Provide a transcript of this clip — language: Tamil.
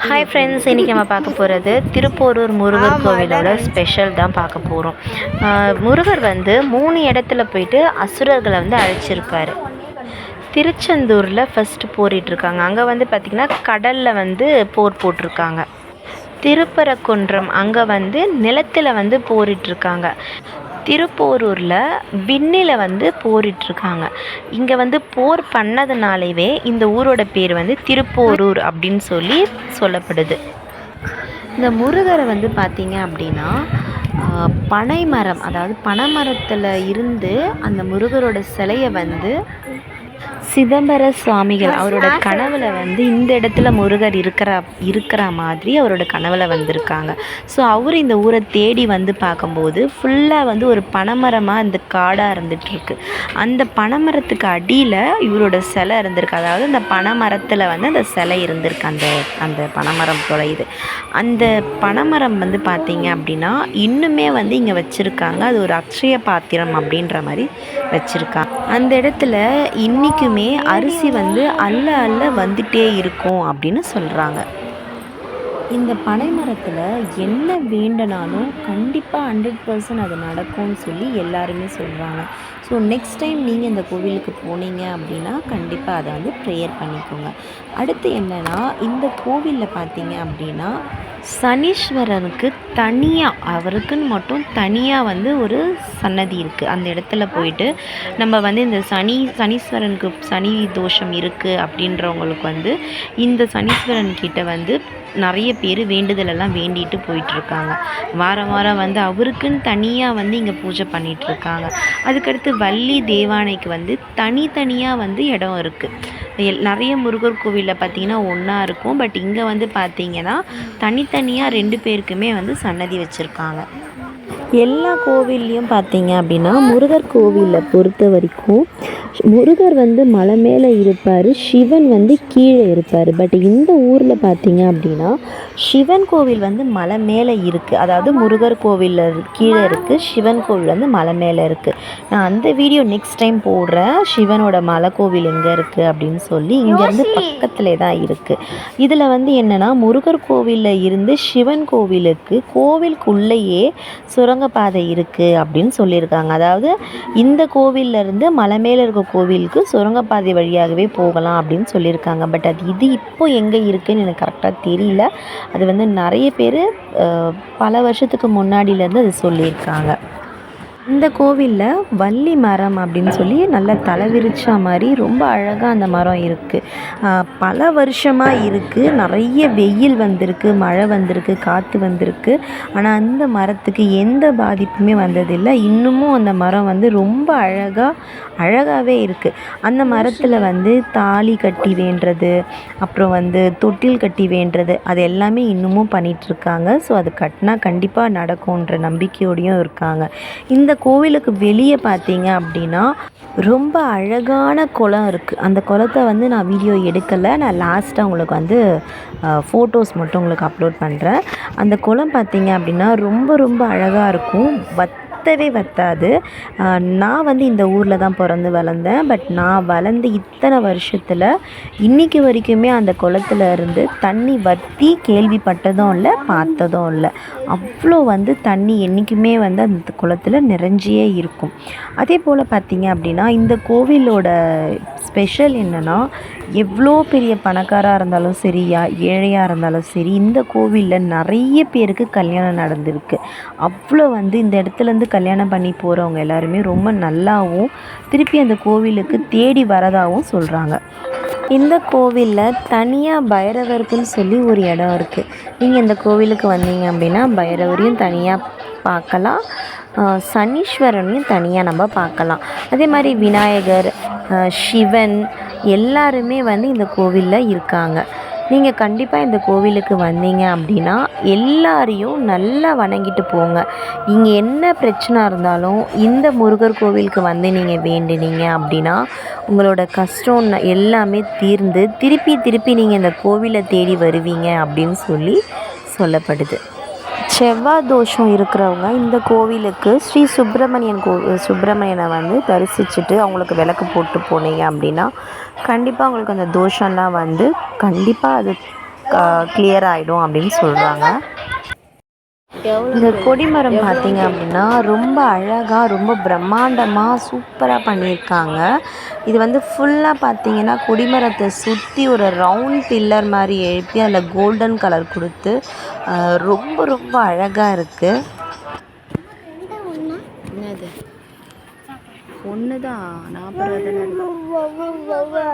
ஹாய் ஃப்ரெண்ட்ஸ், இன்றைக்கி நம்ம பார்க்க போகிறது திருப்போரூர் முருகர் கோவிலோட ஸ்பெஷல் தான் பார்க்க போகிறோம். முருகர் வந்து 3 இடத்துல போயிட்டு அசுரர்களை வந்து அழைச்சிருக்காரு. திருச்செந்தூரில் ஃபஸ்ட்டு போரிட்டுருக்காங்க. அங்கே வந்து பார்த்திங்கன்னா கடலில் வந்து போர் போட்டிருக்காங்க. திருப்பரங்குன்றம் அங்கே வந்து நிலத்தில் வந்து போரிட்டுருக்காங்க. திருப்போரூரில் விண்ணில் வந்து போரிட்டுருக்காங்க. இங்கே வந்து போர் பண்ணதுனாலவே இந்த ஊரோட பேர் வந்து திருப்போரூர் அப்படின்னு சொல்லப்படுது. இந்த முருகரை வந்து பார்த்திங்க அப்படின்னா பனைமரம், அதாவது பனைமரத்தில் இருந்து அந்த முருகரோட சிலையை வந்து சிதம்பர சுவாமிகள் அவரோட கனவில் வந்து இந்த இடத்துல முருகர் இருக்கிற மாதிரி அவரோட கனவில் வந்திருக்காங்க. ஸோ அவர் இந்த ஊரை தேடி வந்து பார்க்கும்போது ஃபுல்லாக வந்து ஒரு பனைமரமாக இந்த காடாக இருந்துகிட்ருக்கு. அந்த பனைமரத்துக்கு அடியில் இவரோட சிலை இருந்திருக்கு. அதாவது அந்த பனைமரத்தில் வந்து அந்த சிலை இருந்திருக்கு. அந்த பனைமரத்தோட இது அந்த பனைமரம் வந்து பார்த்திங்க அப்படின்னா இன்னுமே வந்து இங்கே வச்சுருக்காங்க. அது ஒரு அக்ஷய பாத்திரம் அப்படின்ற மாதிரி வச்சுருக்காங்க. அந்த இடத்துல இன்றைக்குமே அரிசி வந்து அள்ள வந்துட்டே இருக்கும் அப்படின்னு சொல்கிறாங்க. இந்த பனைமரத்தில் என்ன வேண்டனாலும் கண்டிப்பாக 100% அது நடக்கும்னு சொல்லி எல்லாருமே சொல்கிறாங்க. ஸோ நெக்ஸ்ட் டைம் நீங்கள் இந்த கோவிலுக்கு போனீங்க அப்படின்னா கண்டிப்பாக அதை வந்து ப்ரேயர் பண்ணிக்கோங்க. அடுத்து என்னென்னா, இந்த கோவிலில் பார்த்தீங்க அப்படின்னா சனீஸ்வரனுக்கு தனியாக, அவருக்குன்னு மட்டும் தனியாக வந்து ஒரு சன்னதி இருக்குது. அந்த இடத்துல போயிட்டு நம்ம வந்து இந்த சனீஸ்வரனுக்கு சனி தோஷம் இருக்குது அப்படின்றவங்களுக்கு வந்து இந்த சனீஸ்வரன்கிட்ட வந்து நிறைய பேர் வேண்டுதலெல்லாம் வேண்டிட்டு போயிட்டுருக்காங்க. வாரம் வந்து அவருக்குன்னு தனியாக வந்து இங்கே பூஜை பண்ணிகிட்ருக்காங்க. அதுக்கடுத்து வள்ளி தேவானைக்கு வந்து தனித்தனியாக வந்து இடம் இருக்குது. நிறைய முருகர் கோவிலில் பார்த்திங்கன்னா ஒன்றா இருக்கும். பட் இங்கே வந்து பார்த்திங்கன்னா தனித்தனியாக 2 பேருக்குமே வந்து சன்னதி வச்சுருக்காங்க. எல்லா கோவில்லையும் பார்த்தீங்க அப்படின்னா முருகர் கோவிலில் பொறுத்த வரைக்கும் முருகர் வந்து மலை மேலே இருப்பார், சிவன் வந்து கீழே இருப்பார். பட் இந்த ஊரில் பார்த்தீங்க அப்படின்னா சிவன் கோவில் வந்து மலை மேலே இருக்குது. அதாவது முருகர் கோவிலில் கீழே இருக்குது, சிவன் கோவில் வந்து மலை மேலே இருக்குது. நான் அந்த வீடியோ நெக்ஸ்ட் டைம் போடுறேன், சிவனோட மலை கோவில் எங்கே இருக்குது அப்படின்னு சொல்லி. இங்கேருந்து பக்கத்துலேயே தான் இருக்குது. இதில் வந்து என்னென்னா, முருகர் கோவிலில் இருந்து சிவன் கோவிலுக்குள்ளேயே சுரங்கப்பாதை இருக்குது அப்படின்னு சொல்லியிருக்காங்க. அதாவது இந்த கோவிலிருந்து மலை மேலே இருக்க கோவிலுக்கு சுரங்கப்பாதை வழியாகவே போகலாம் அப்படின்னு சொல்லியிருக்காங்க. பட் இது இப்போ எங்கே இருக்குதுன்னு எனக்கு கரெக்டாக தெரியல. அது வந்து நிறைய பேர் பல வருஷத்துக்கு முன்னாடியிலேருந்து அது சொல்லியிருக்காங்க. இந்த கோவிலில் வள்ளி மரம் அப்படின்னு சொல்லி நல்லா தலைவிரிச்சா மாதிரி ரொம்ப அழகாக அந்த மரம் இருக்குது. பல வருஷமாக இருக்குது. நிறைய வெயில் வந்திருக்கு, மழை வந்திருக்கு, காற்று வந்திருக்கு. ஆனால் அந்த மரத்துக்கு எந்த பாதிப்புமே வந்ததில்லை. இன்னமும் அந்த மரம் வந்து ரொம்ப அழகாகவே இருக்குது. அந்த மரத்தில் வந்து தாலி கட்டி வேண்டுறது, அப்புறம் வந்து தொட்டில் கட்டி வேண்டுறது, அது எல்லாமே இன்னமும் பண்ணிகிட்ருக்காங்க. ஸோ அது கட்டினா கண்டிப்பாக நடக்கும்ன்ற நம்பிக்கையோடையும் இருக்காங்க. இந்த கோவிலுக்கு வெளியே பார்த்தீங்க அப்படின்னா ரொம்ப அழகான குளம் இருக்குது. அந்த குளத்தை வந்து நான் வீடியோ எடுக்கலை, நான் லாஸ்ட்டாக உங்களுக்கு வந்து ஃபோட்டோஸ் மட்டும் உங்களுக்கு அப்லோட் பண்ணுறேன். அந்த குளம் பார்த்தீங்க அப்படின்னா ரொம்ப அழகாக இருக்கும். வத்தாது. நான் வந்து இந்த ஊரில் தான் பிறந்து வளர்ந்தேன். பட் நான் வளர்ந்து இத்தனை வருஷத்தில் இன்றைக்கி வரைக்குமே அந்த குளத்துல இருந்து தண்ணி வற்றி கேள்விப்பட்டதும் இல்லை, பார்த்ததும் இல்லை. அவ்வளோ வந்து தண்ணி என்றைக்குமே வந்து அந்த குளத்துல நிறைஞ்சியே இருக்கும். அதே போல் பார்த்திங்க அப்படின்னா இந்த கோவிலோட ஸ்பெஷல் என்னென்னா, எவ்வளோ பெரிய பணக்காராக இருந்தாலும் சரி, ஏழையாக இருந்தாலும் சரி, இந்த கோவிலில் நிறைய பேருக்கு கல்யாணம் நடந்திருக்கு. அவ்வளோ வந்து இந்த இடத்துலேருந்து கல்யாணம் பண்ணி போகிறவங்க எல்லாருமே ரொம்ப நல்லாவும் திருப்பி அந்த கோவிலுக்கு தேடி வரதாகவும் சொல்கிறாங்க. இந்த கோவிலில் தனியாக பைரவருக்குன்னு சொல்லி ஒரு இடம் இருக்குது. நீங்கள் இந்த கோவிலுக்கு வந்தீங்க அப்படின்னா பைரவரையும் தனியாக பார்க்கலாம், சனீஸ்வரனையும் தனியாக நம்ம பார்க்கலாம். அதே மாதிரி விநாயகர், சிவன் எல்லாருமே வந்து இந்த கோவிலில் இருக்காங்க. நீங்கள் கண்டிப்பாக இந்த கோவிலுக்கு வந்தீங்க அப்படின்னா எல்லாரையும் நல்லா வணங்கிட்டு போங்க. இங்கே என்ன பிரச்சனை இருந்தாலும் இந்த முருகர் கோவிலுக்கு வந்து நீங்கள் வேண்டினீங்க அப்படின்னா உங்களோட கஷ்டம் எல்லாமே தீர்ந்து திருப்பி நீங்கள் இந்த கோவிலை தேடி வருவீங்க அப்படின்னு சொல்லப்படுது. செவ்வாய் தோஷம் இருக்கிறவங்க இந்த கோவிலுக்கு ஸ்ரீ சுப்பிரமணியனை வந்து தரிசிச்சுட்டு அவங்களுக்கு விளக்கு போட்டு போனீங்க அப்படின்னா கண்டிப்பாக உங்களுக்கு அந்த தோஷம்லாம் வந்து கண்டிப்பாக அது கிளியர் ஆகிடும் அப்படின்னு சொல்கிறாங்க. இந்த கொடிமரம் பார்த்தீங்க அப்படின்னா ரொம்ப அழகாக ரொம்ப பிரம்மாண்டமாக சூப்பராக பண்ணியிருக்காங்க. இது வந்து ஃபுல்லாக பார்த்தீங்கன்னா கொடிமரத்தை சுற்றி ஒரு ரவுண்ட் பில்லர் மாதிரி எழுப்பி அதில் கோல்டன் கலர் கொடுத்து ரொம்ப ரொம்ப அழகாக இருக்குது. என்னது ஒன்று தான் 40 ரூபா.